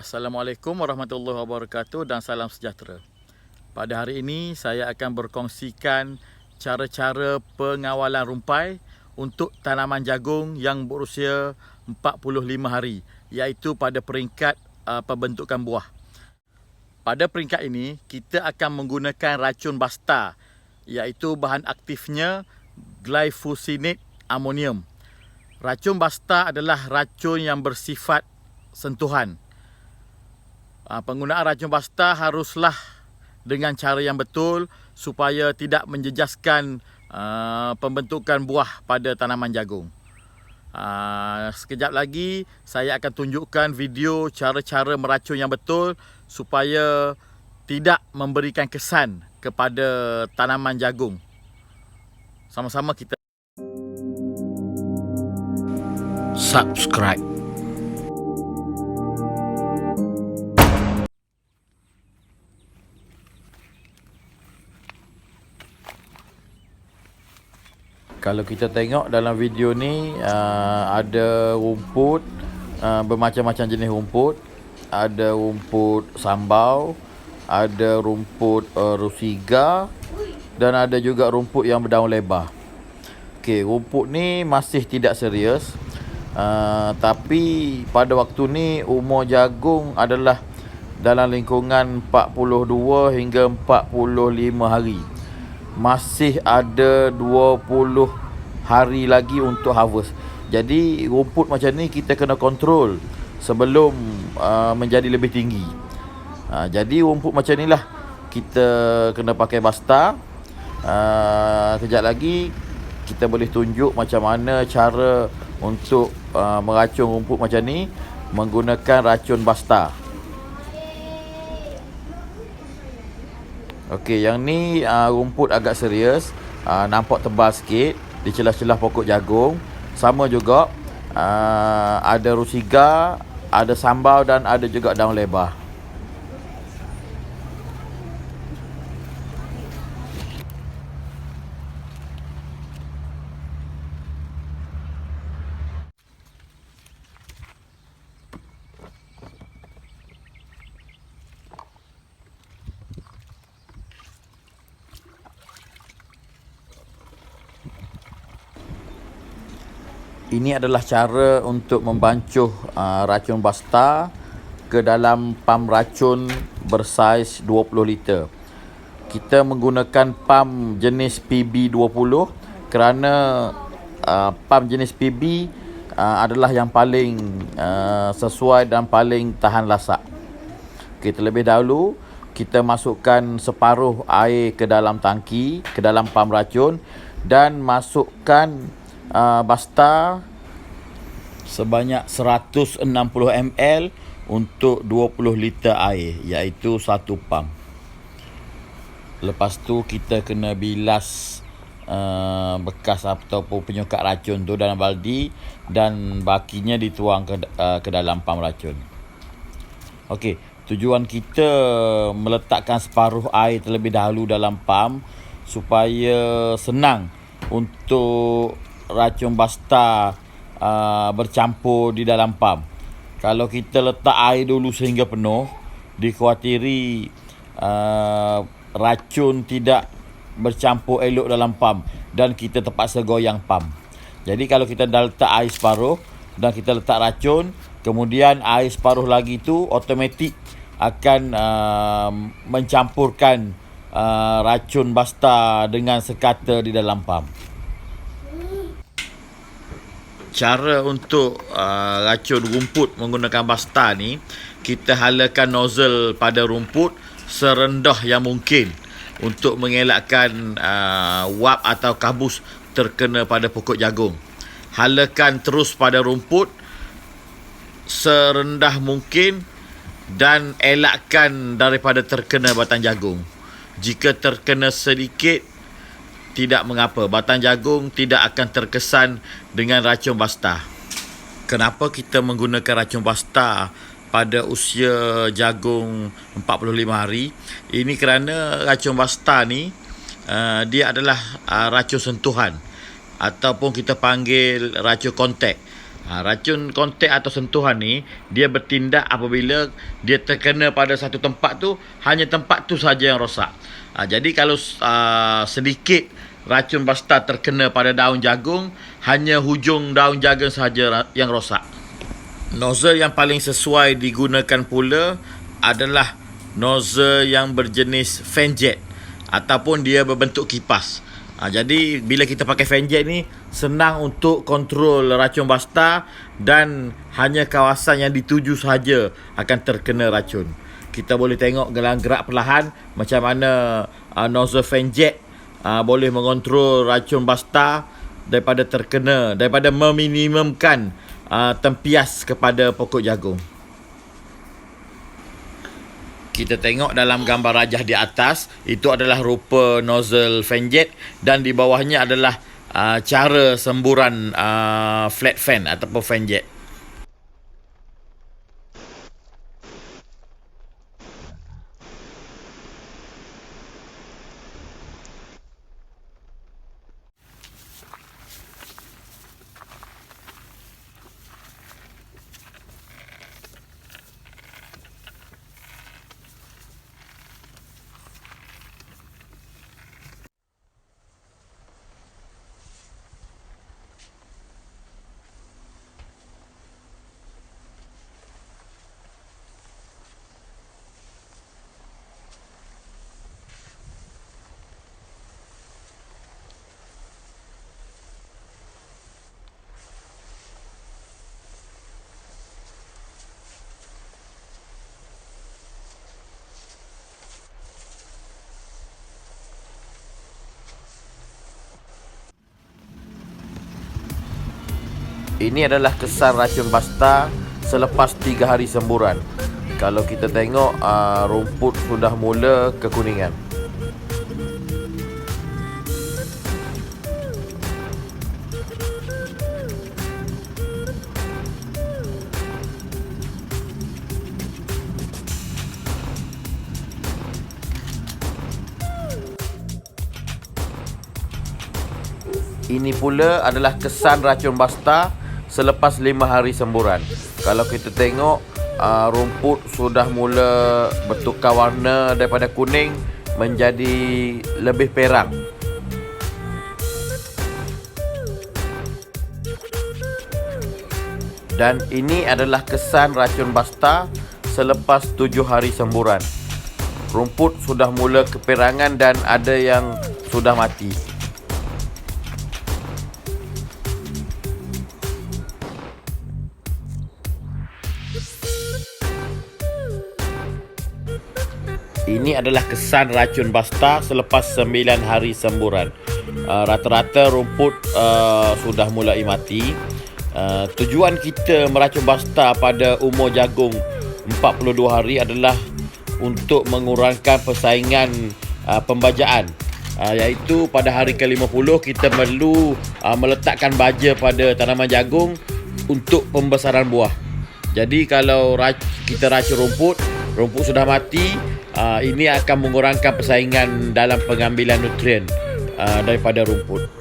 Assalamualaikum warahmatullahi wabarakatuh dan salam sejahtera. Pada hari ini saya akan berkongsikan cara-cara pengawalan rumpai untuk tanaman jagung yang berusia 45 hari, iaitu pada peringkat pembentukan buah. Pada peringkat ini kita akan menggunakan racun basta, iaitu bahan aktifnya glyfosinate amonium. Racun basta adalah racun yang bersifat sentuhan. Penggunaan racun basta haruslah dengan cara yang betul supaya tidak menjejaskan pembentukan buah pada tanaman jagung. Sekejap lagi saya akan tunjukkan video cara-cara meracun yang betul supaya tidak memberikan kesan kepada tanaman jagung. Sama-sama kita subscribe. Kalau kita tengok dalam video ni ada rumput, bermacam-macam jenis rumput. Ada rumput sambau, ada rumput rusiga dan ada juga rumput yang berdaun lebar. Okey, rumput ni masih tidak serius. Tapi pada waktu ni umur jagung adalah dalam lingkungan 42 hingga 45 hari. Masih ada 20 hari lagi untuk harvest. Jadi rumput macam ni kita kena kontrol sebelum menjadi lebih tinggi. Jadi rumput macam ni lah kita kena pakai basta. Kejap lagi kita boleh tunjuk macam mana cara untuk meracun rumput macam ni menggunakan racun basta. Okey, yang ni rumput agak serius, nampak tebal sikit di celah-celah pokok jagung. Sama juga ada rusiga, ada sambal dan ada juga daun lebar. Ini adalah cara untuk membancuh racun basta ke dalam pam racun bersaiz 20 liter. Kita menggunakan pam jenis PB20 kerana pam jenis PB adalah yang paling sesuai dan paling tahan lasak. Okay, terlebih dahulu kita masukkan separuh air ke dalam tangki, ke dalam pam racun dan masukkan basta sebanyak 160 ml untuk 20 liter air, iaitu satu pam. Lepas tu kita kena bilas bekas ataupun penyukat racun tu dalam baldi dan bakinya dituang ke dalam pam racun. Okey, tujuan kita meletakkan separuh air terlebih dahulu dalam pam supaya senang untuk racun basta bercampur di dalam pam. Kalau kita letak air dulu sehingga penuh, dikhawatiri racun tidak bercampur elok dalam pam dan kita terpaksa goyang pam. Jadi kalau kita dah letak air separuh dan kita letak racun, kemudian air separuh lagi tu automatik akan mencampurkan racun basta dengan sekata di dalam pam. Cara untuk racun rumput menggunakan basta ni, kita halakan nozzle pada rumput serendah yang mungkin untuk mengelakkan wap atau kabus terkena pada pokok jagung. Halakan terus pada rumput serendah mungkin dan elakkan daripada terkena batang jagung. Jika terkena sedikit, tidak mengapa, batang jagung tidak akan terkesan dengan racun basta. Kenapa kita menggunakan racun basta pada usia jagung 45 hari? Ini kerana racun basta ni dia adalah racun sentuhan ataupun kita panggil racun kontak. Racun kontak atau sentuhan ni dia bertindak apabila dia terkena pada satu tempat tu, hanya tempat tu saja yang rosak. Jadi kalau sedikit racun basta terkena pada daun jagung, hanya hujung daun jagung saja yang rosak. Nozzle yang paling sesuai digunakan pula adalah nozzle yang berjenis fan jet ataupun dia berbentuk kipas. Jadi bila kita pakai fan jet ni, senang untuk kontrol racun basta dan hanya kawasan yang dituju sahaja akan terkena racun. Kita boleh tengok gerak perlahan macam mana nozzle fan jet boleh mengontrol racun basta daripada meminimumkan tempias kepada pokok jagung. Kita tengok dalam gambar rajah di atas, itu adalah rupa nozzle fan jet dan di bawahnya adalah cara semburan flat fan ataupun fan jet. Ini adalah kesan racun basta selepas 3 hari semburan. Kalau kita tengok, rumput sudah mula kekuningan. Ini pula adalah kesan racun basta selepas 5 hari semburan. Kalau kita tengok, rumput sudah mula bertukar warna daripada kuning menjadi lebih perang. Dan ini adalah kesan racun basta selepas 7 hari semburan. Rumput sudah mula keperangan dan ada yang sudah mati. Ini adalah kesan racun basta selepas 9 hari semburan. Rata-rata rumput sudah mulai mati. Tujuan kita meracun basta pada umur jagung 42 hari adalah untuk mengurangkan persaingan pembajaan. Iaitu pada hari ke-50 kita perlu meletakkan baja pada tanaman jagung untuk pembesaran buah. Jadi kalau kita racun rumput sudah mati, ini akan mengurangkan persaingan dalam pengambilan nutrien daripada rumput.